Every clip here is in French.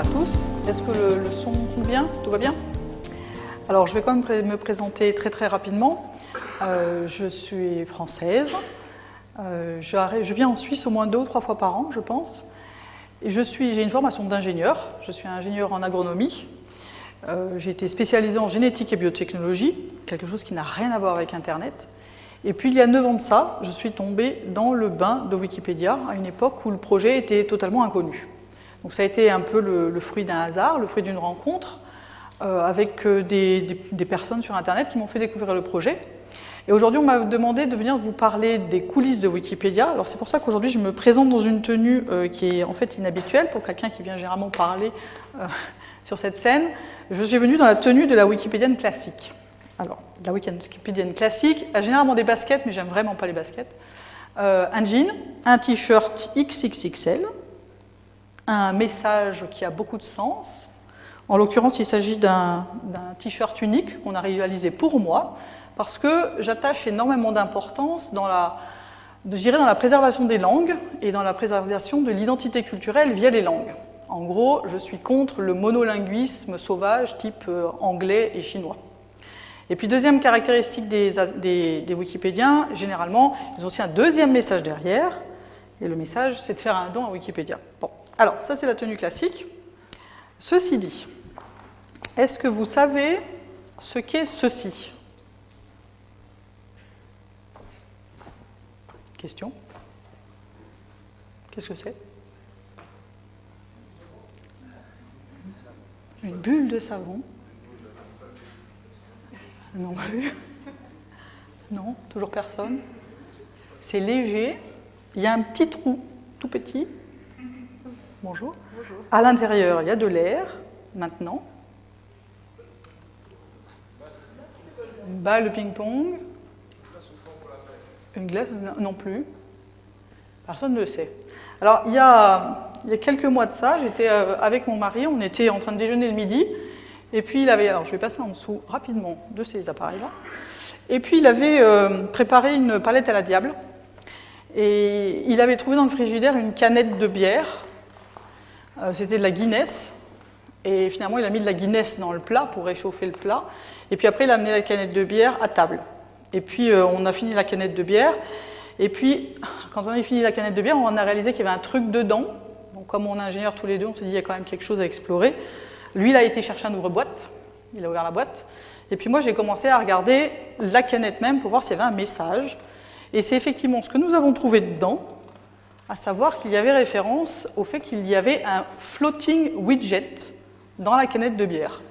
à tous. Est-ce que le son convient? Tout va bien? Alors, je vais quand même me présenter très rapidement. Je suis française. Je viens en Suisse au moins 2 ou 3 fois par an, je pense. Et j'ai une formation d'ingénieur. Je suis ingénieur en agronomie. J'ai été spécialisée en génétique et biotechnologie, quelque chose qui n'a rien à voir avec Internet. Et puis, il y a 9 ans de ça, je suis tombée dans le bain de Wikipédia, à une époque où le projet était totalement inconnu. Donc ça a été un peu le fruit d'un hasard, le fruit d'une rencontre avec des personnes sur Internet qui m'ont fait découvrir le projet. Et aujourd'hui, on m'a demandé de venir vous parler des coulisses de Wikipédia. Alors c'est pour ça qu'aujourd'hui, je me présente dans une tenue qui est en fait inhabituelle pour quelqu'un qui vient généralement parler sur cette scène. Je suis venue dans la tenue de la Wikipédienne classique. Alors, la Wikipédienne classique a généralement des baskets, mais j'aime vraiment pas les baskets. Un jean, un t-shirt XXXL, un message qui a beaucoup de sens. En l'occurrence, il s'agit d'un t-shirt unique qu'on a réalisé pour moi, parce que j'attache énormément d'importance dans la préservation des langues et dans la préservation de l'identité culturelle via les langues. En gros, je suis contre le monolinguisme sauvage type anglais et chinois. Et puis, deuxième caractéristique des Wikipédiens, généralement, ils ont aussi un deuxième message derrière. Et le message, c'est de faire un don à Wikipédia. Bon, alors, ça, c'est la tenue classique. Ceci dit, est-ce que vous savez ce qu'est ceci? Question? Qu'est-ce que c'est? Une bulle de savon. Non plus. Non, toujours personne. C'est léger. Il y a un petit trou, tout petit. Bonjour. Bonjour. À l'intérieur, il y a de l'air, maintenant. Une balle de ping-pong. Une glace, non plus. Personne ne le sait. Alors, il y a quelques mois de ça, j'étais avec mon mari, on était en train de déjeuner le midi. Et puis, alors je vais passer en dessous rapidement de ces appareils-là. Et puis, il avait préparé une palette à la diable. Et il avait trouvé dans le frigidaire une canette de bière. C'était de la Guinness. Et finalement, il a mis de la Guinness dans le plat pour réchauffer le plat. Et puis après, il a amené la canette de bière à table. Et puis, on a fini la canette de bière. Et puis, quand on a fini la canette de bière, on a réalisé qu'il y avait un truc dedans. Donc, comme on est ingénieur tous les deux, on s'est dit qu'il y a quand même quelque chose à explorer. Lui, il a été chercher un ouvre-boîte, il a ouvert la boîte, et puis moi, j'ai commencé à regarder la canette même pour voir s'il y avait un message. Et c'est effectivement ce que nous avons trouvé dedans, à savoir qu'il y avait référence au fait qu'il y avait un floating widget dans la canette de bière.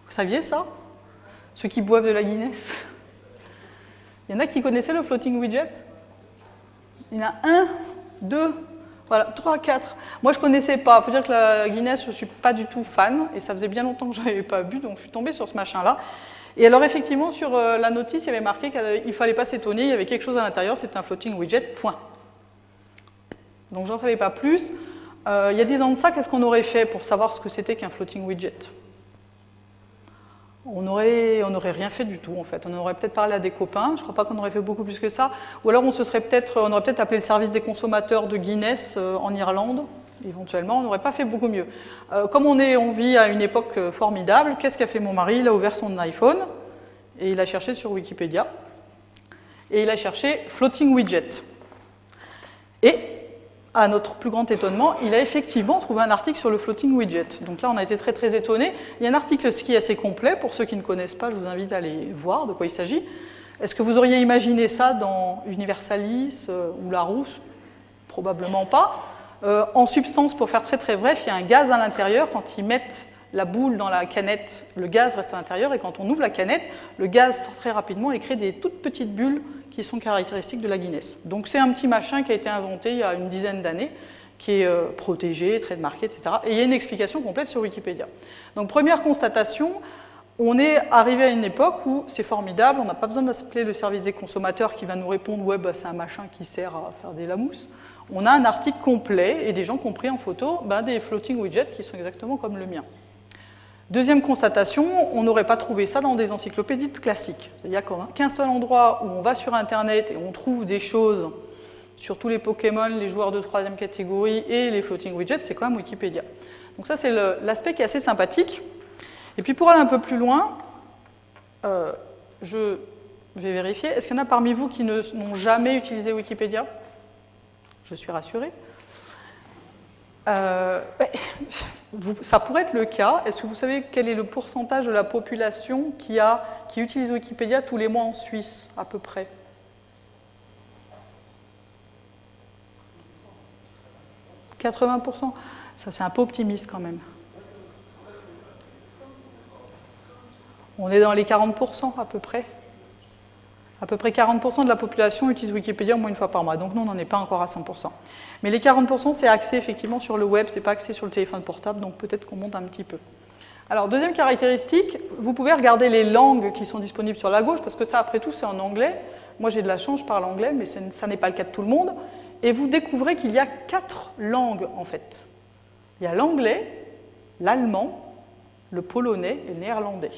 Vous saviez ça? Ceux qui boivent de la Guinness? Il y en a qui connaissaient le floating widget? Il y en a 1, 2... Voilà, 3, 4. Moi, je ne connaissais pas. Il faut dire que la Guinness, je ne suis pas du tout fan. Et ça faisait bien longtemps que je n'avais pas bu, donc je suis tombée sur ce machin-là. Et alors, effectivement, sur la notice, il y avait marqué qu'il ne fallait pas s'étonner. Il y avait quelque chose à l'intérieur. C'était un floating widget, point. Donc, j'en savais pas plus. Il y a 10 ans de ça, qu'est-ce qu'on aurait fait pour savoir ce que c'était qu'un floating widget? On n'aurait rien fait du tout, en fait. On aurait peut-être parlé à des copains. Je ne crois pas qu'on aurait fait beaucoup plus que ça. Ou alors, on aurait peut-être appelé le service des consommateurs de Guinness en Irlande, éventuellement. On n'aurait pas fait beaucoup mieux. Comme on vit à une époque formidable, qu'est-ce qu'a fait mon mari? Il a ouvert son iPhone et il a cherché sur Wikipédia. Et il a cherché floating widget. Et à notre plus grand étonnement, il a effectivement trouvé un article sur le floating widget. Donc là, on a été très étonnés. Il y a un article qui est assez complet. Pour ceux qui ne connaissent pas, je vous invite à aller voir de quoi il s'agit. Est-ce que vous auriez imaginé ça dans Universalis ou Larousse? Probablement pas. En substance, pour faire très bref, il y a un gaz à l'intérieur. Quand ils mettent la boule dans la canette, le gaz reste à l'intérieur. Et quand on ouvre la canette, le gaz sort très rapidement et crée des toutes petites bulles qui sont caractéristiques de la Guinness. Donc c'est un petit machin qui a été inventé il y a une dizaine d'années, qui est protégé, trademarké, etc. Et il y a une explication complète sur Wikipédia. Donc première constatation, on est arrivé à une époque où c'est formidable, on n'a pas besoin d'appeler le service des consommateurs qui va nous répondre « ouais, bah, c'est un machin qui sert à faire des lamousses ». On a un article complet et des gens qui ont pris en photo des floating widgets qui sont exactement comme le mien. Deuxième constatation, on n'aurait pas trouvé ça dans des encyclopédies classiques. C'est-à-dire qu'un seul endroit où on va sur Internet et on trouve des choses sur tous les Pokémon, les joueurs de 3e catégorie et les floating widgets, c'est quand même Wikipédia. Donc ça, c'est l'aspect qui est assez sympathique. Et puis pour aller un peu plus loin, je vais vérifier. Est-ce qu'il y en a parmi vous qui n'ont jamais utilisé Wikipédia? Je suis rassurée. Ça pourrait être le cas. Est-ce que vous savez quel est le pourcentage de la population qui utilise Wikipédia tous les mois en Suisse, à peu près? « 80%. Ça, c'est un peu optimiste quand même. On est dans les 40% à peu près. À peu près 40% de la population utilise Wikipédia au moins une fois par mois. Donc nous, on n'en est pas encore à 100%. Mais les 40%, c'est axé effectivement sur le web, c'est pas axé sur le téléphone portable, donc peut-être qu'on monte un petit peu. Alors, deuxième caractéristique, vous pouvez regarder les langues qui sont disponibles sur la gauche, parce que ça, après tout, c'est en anglais. Moi, j'ai de la chance, je parle anglais, mais ça n'est pas le cas de tout le monde. Et vous découvrez qu'il y a 4 langues, en fait. Il y a l'anglais, l'allemand, le polonais et le néerlandais.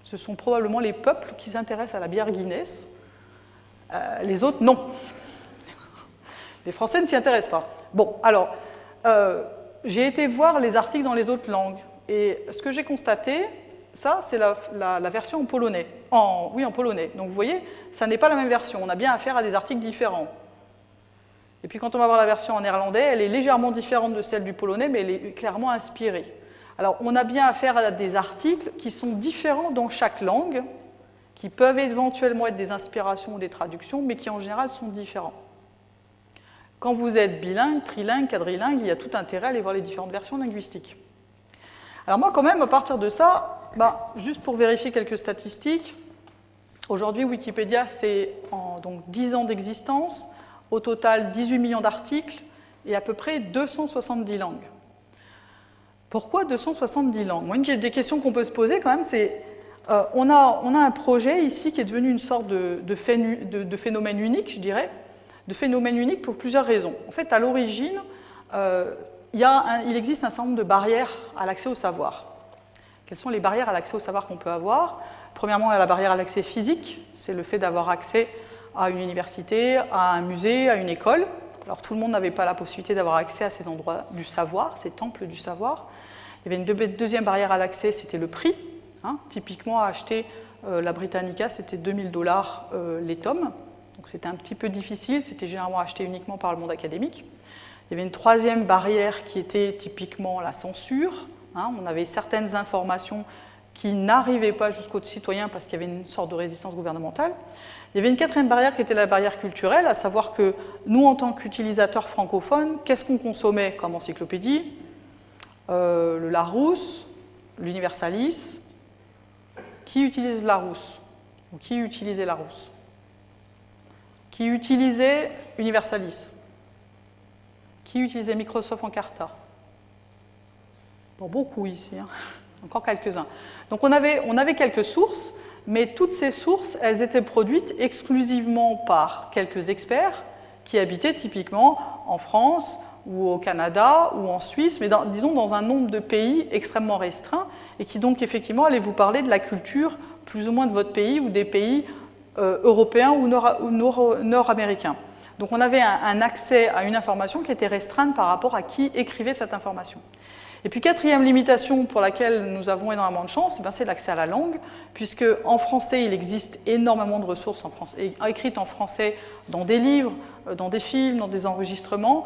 Ce sont probablement les peuples qui s'intéressent à la bière Guinness. Les autres, non. Les Français ne s'y intéressent pas. Bon, alors, j'ai été voir les articles dans les autres langues. Et ce que j'ai constaté, ça, c'est la version en polonais. Oui, en polonais. Donc, vous voyez, ça n'est pas la même version. On a bien affaire à des articles différents. Et puis, quand on va voir la version en néerlandais, elle est légèrement différente de celle du polonais, mais elle est clairement inspirée. Alors, on a bien affaire à des articles qui sont différents dans chaque langue, qui peuvent éventuellement être des inspirations ou des traductions, mais qui en général sont différents. Quand vous êtes bilingue, trilingue, quadrilingue, il y a tout intérêt à aller voir les différentes versions linguistiques. Alors moi, quand même, à partir de ça, juste pour vérifier quelques statistiques, aujourd'hui, Wikipédia, c'est donc 10 ans d'existence, au total 18 millions d'articles et à peu près 270 langues. Pourquoi 270 langues? Moi, une des questions qu'on peut se poser quand même, c'est on a un projet ici qui est devenu une sorte de phénomène unique, je dirais, de phénomène unique pour plusieurs raisons. En fait, à l'origine, il existe un certain nombre de barrières à l'accès au savoir. Quelles sont les barrières à l'accès au savoir qu'on peut avoir? Premièrement, il y a la barrière à l'accès physique, c'est le fait d'avoir accès à une université, à un musée, à une école. Alors tout le monde n'avait pas la possibilité d'avoir accès à ces endroits du savoir, ces temples du savoir. Il y avait une deuxième barrière à l'accès, c'était le prix. Typiquement, acheter la Britannica, c'était 2000 $ les tomes. Donc c'était un petit peu difficile, c'était généralement acheté uniquement par le monde académique. Il y avait une troisième barrière qui était typiquement la censure. On avait certaines informations qui n'arrivaient pas jusqu'aux citoyens parce qu'il y avait une sorte de résistance gouvernementale. Il y avait une quatrième barrière qui était la barrière culturelle, à savoir que nous, en tant qu'utilisateurs francophones, qu'est-ce qu'on consommait comme encyclopédie? Le Larousse, l'Universalis. Qui utilise Larousse? Ou qui utilisait Larousse? Qui utilisait Universalis? Qui utilisait Microsoft Encarta? Bon, beaucoup ici, encore quelques-uns. Donc on avait quelques sources, mais toutes ces sources, elles étaient produites exclusivement par quelques experts qui habitaient typiquement en France ou au Canada ou en Suisse, mais disons dans un nombre de pays extrêmement restreint et qui donc effectivement allaient vous parler de la culture plus ou moins de votre pays ou des pays européens ou nord-américains. Donc on avait un accès à une information qui était restreinte par rapport à qui écrivait cette information. Et puis quatrième limitation pour laquelle nous avons énormément de chance, c'est l'accès à la langue, puisque en français il existe énormément de ressources écrites en français dans des livres, dans des films, dans des enregistrements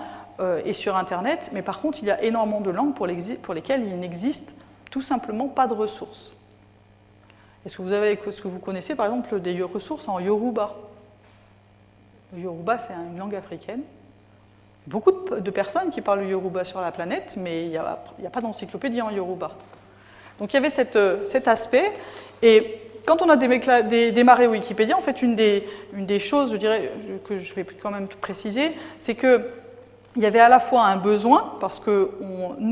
et sur Internet, mais par contre il y a énormément de langues pour lesquelles il n'existe tout simplement pas de ressources. Est-ce que vous connaissez par exemple des ressources en Yoruba? Le Yoruba, c'est une langue africaine. Beaucoup de personnes qui parlent le Yoruba sur la planète, mais il n'y a pas d'encyclopédie en Yoruba. Donc il y avait cet aspect. Et quand on a démarré Wikipédia, en fait, une des choses, je dirais, que je vais quand même préciser, c'est qu'il y avait à la fois un besoin, parce que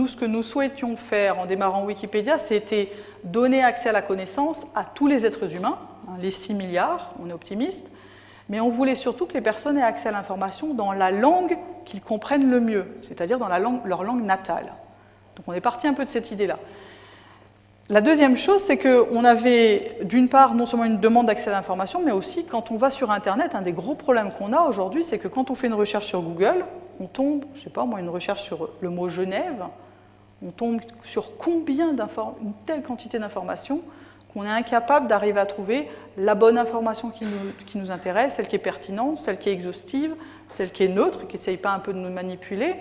ce que nous souhaitions faire en démarrant Wikipédia, c'était donner accès à la connaissance à tous les êtres humains, les 6 milliards, on est optimiste, mais on voulait surtout que les personnes aient accès à l'information dans la langue qu'ils comprennent le mieux, c'est-à-dire dans leur langue natale. Donc on est parti un peu de cette idée-là. La deuxième chose, c'est qu'on avait d'une part non seulement une demande d'accès à l'information, mais aussi quand on va sur Internet, un des gros problèmes qu'on a aujourd'hui, c'est que quand on fait une recherche sur Google, on tombe, je ne sais pas moi, une recherche sur le mot Genève, On tombe sur une telle quantité d'informations qu'on est incapable d'arriver à trouver la bonne information qui nous intéresse, celle qui est pertinente, celle qui est exhaustive, celle qui est neutre, qui n'essaye pas un peu de nous manipuler,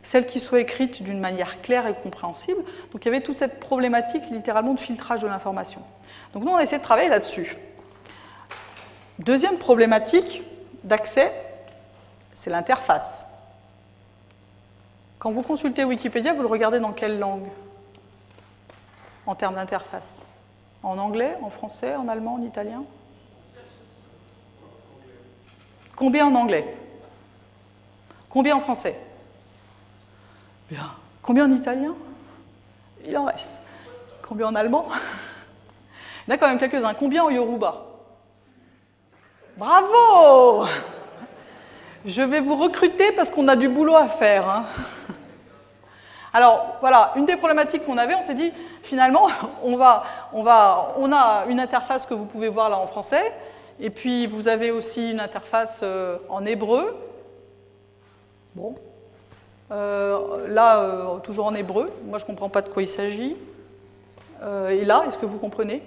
celle qui soit écrite d'une manière claire et compréhensible. Donc il y avait toute cette problématique littéralement de filtrage de l'information. Donc nous on a essayé de travailler là-dessus. Deuxième problématique d'accès, c'est l'interface. Quand vous consultez Wikipédia, vous le regardez dans quelle langue en termes d'interface? En anglais, en français, en allemand, en italien? Combien en anglais? Combien en français? Bien. Combien en italien? Il en reste. Combien en allemand? Il y en a quand même quelques-uns. Combien en yoruba? Bravo! Je vais vous recruter parce qu'on a du boulot à faire. Hein. Alors, voilà, une des problématiques qu'on avait, on s'est dit, finalement, on a une interface que vous pouvez voir là en français, et puis vous avez aussi une interface en hébreu. Bon. Toujours en hébreu. Moi, je ne comprends pas de quoi il s'agit. Et là, est-ce que vous comprenez?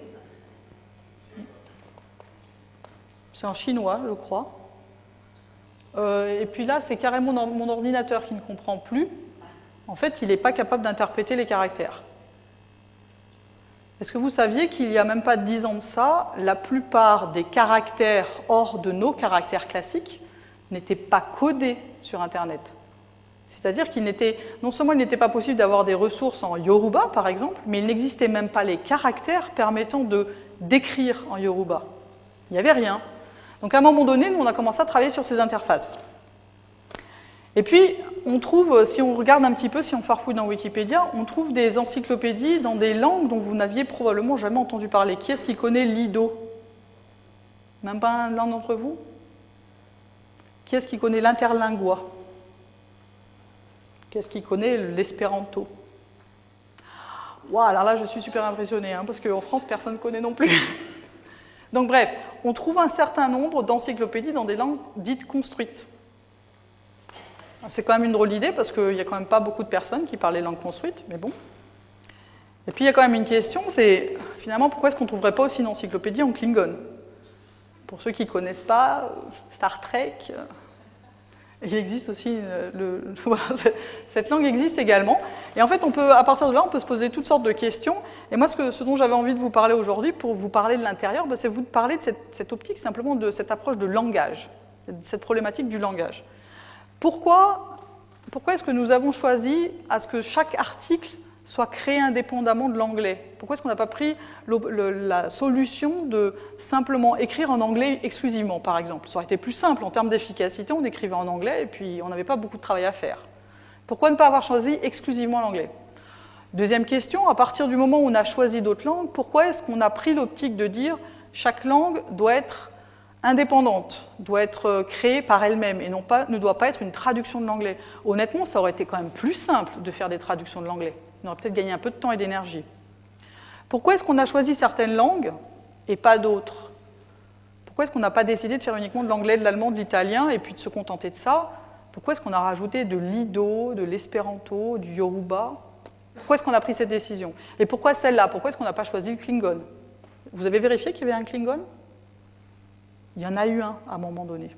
C'est en chinois, je crois. Et puis là, c'est carrément mon ordinateur qui ne comprend plus. En fait, il n'est pas capable d'interpréter les caractères. Est-ce que vous saviez qu'il n'y a même pas 10 ans de ça, la plupart des caractères hors de nos caractères classiques n'étaient pas codés sur Internet? C'est-à-dire qu'il n'était, non seulement il n'était pas possible d'avoir des ressources en Yoruba, par exemple, mais il n'existait même pas les caractères permettant d'écrire en Yoruba. Il n'y avait rien. Donc à un moment donné, nous, on a commencé à travailler sur ces interfaces. Et puis, on trouve, si on regarde un petit peu, si on farfouille dans Wikipédia, on trouve des encyclopédies dans des langues dont vous n'aviez probablement jamais entendu parler. Qui est-ce qui connaît l'Ido? Même pas l'un d'entre vous? Qui est-ce qui connaît l'interlingua? Qui est-ce qui connaît l'espéranto? Wow, alors là, je suis super impressionnée, hein, parce qu'en France, personne ne connaît non plus. Donc bref, on trouve un certain nombre d'encyclopédies dans des langues dites construites. C'est quand même une drôle d'idée, parce qu'il n'y a quand même pas beaucoup de personnes qui parlent les langues construites, mais bon. Et puis il y a quand même une question, c'est finalement pourquoi est-ce qu'on ne trouverait pas aussi une encyclopédie en Klingon? Pour ceux qui ne connaissent pas, Star Trek, il existe aussi, voilà, cette langue existe également. Et en fait, à partir de là, on peut se poser toutes sortes de questions. Et moi, ce dont j'avais envie de vous parler aujourd'hui, pour vous parler de l'intérieur, c'est vous de parler de cette optique, simplement de cette approche de langage, cette problématique du langage. Pourquoi est-ce que nous avons choisi à ce que chaque article soit créé indépendamment de l'anglais? Pourquoi est-ce qu'on n'a pas pris la solution de simplement écrire en anglais exclusivement, par exemple? Ça aurait été plus simple en termes d'efficacité, on écrivait en anglais et puis on n'avait pas beaucoup de travail à faire. Pourquoi ne pas avoir choisi exclusivement l'anglais? Deuxième question, à partir du moment où on a choisi d'autres langues, pourquoi est-ce qu'on a pris l'optique de dire chaque langue doit être indépendante, doit être créée par elle-même et ne doit pas être une traduction de l'anglais? Honnêtement, ça aurait été quand même plus simple de faire des traductions de l'anglais. On aurait peut-être gagné un peu de temps et d'énergie. Pourquoi est-ce qu'on a choisi certaines langues et pas d'autres? Pourquoi est-ce qu'on n'a pas décidé de faire uniquement de l'anglais, de l'allemand, de l'italien et puis de se contenter de ça? Pourquoi est-ce qu'on a rajouté de l'ido, de l'espéranto, du yoruba? Pourquoi est-ce qu'on a pris cette décision? Et pourquoi celle-là? Pourquoi est-ce qu'on n'a pas choisi le klingon? Vous avez vérifié qu'il y avait un klingon? Il y en a eu un à un moment donné.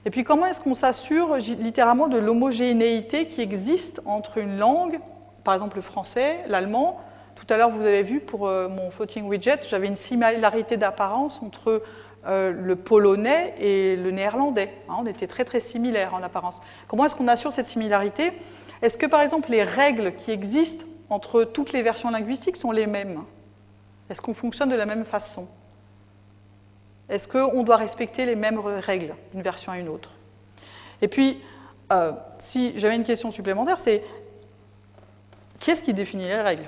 Et puis comment est-ce qu'on s'assure littéralement de l'homogénéité qui existe entre une langue, par exemple le français, l'allemand? Tout à l'heure, vous avez vu pour mon floating widget, j'avais une similarité d'apparence entre le polonais et le néerlandais. Hein, on était très très similaires en apparence. Comment est-ce qu'on assure cette similarité? Est-ce que par exemple les règles qui existent entre toutes les versions linguistiques sont les mêmes? Est-ce qu'on fonctionne de la même façon? Est-ce qu'on doit respecter les mêmes règles d'une version à une autre? Et puis, si j'avais une question supplémentaire, c'est qui est-ce qui définit les règles?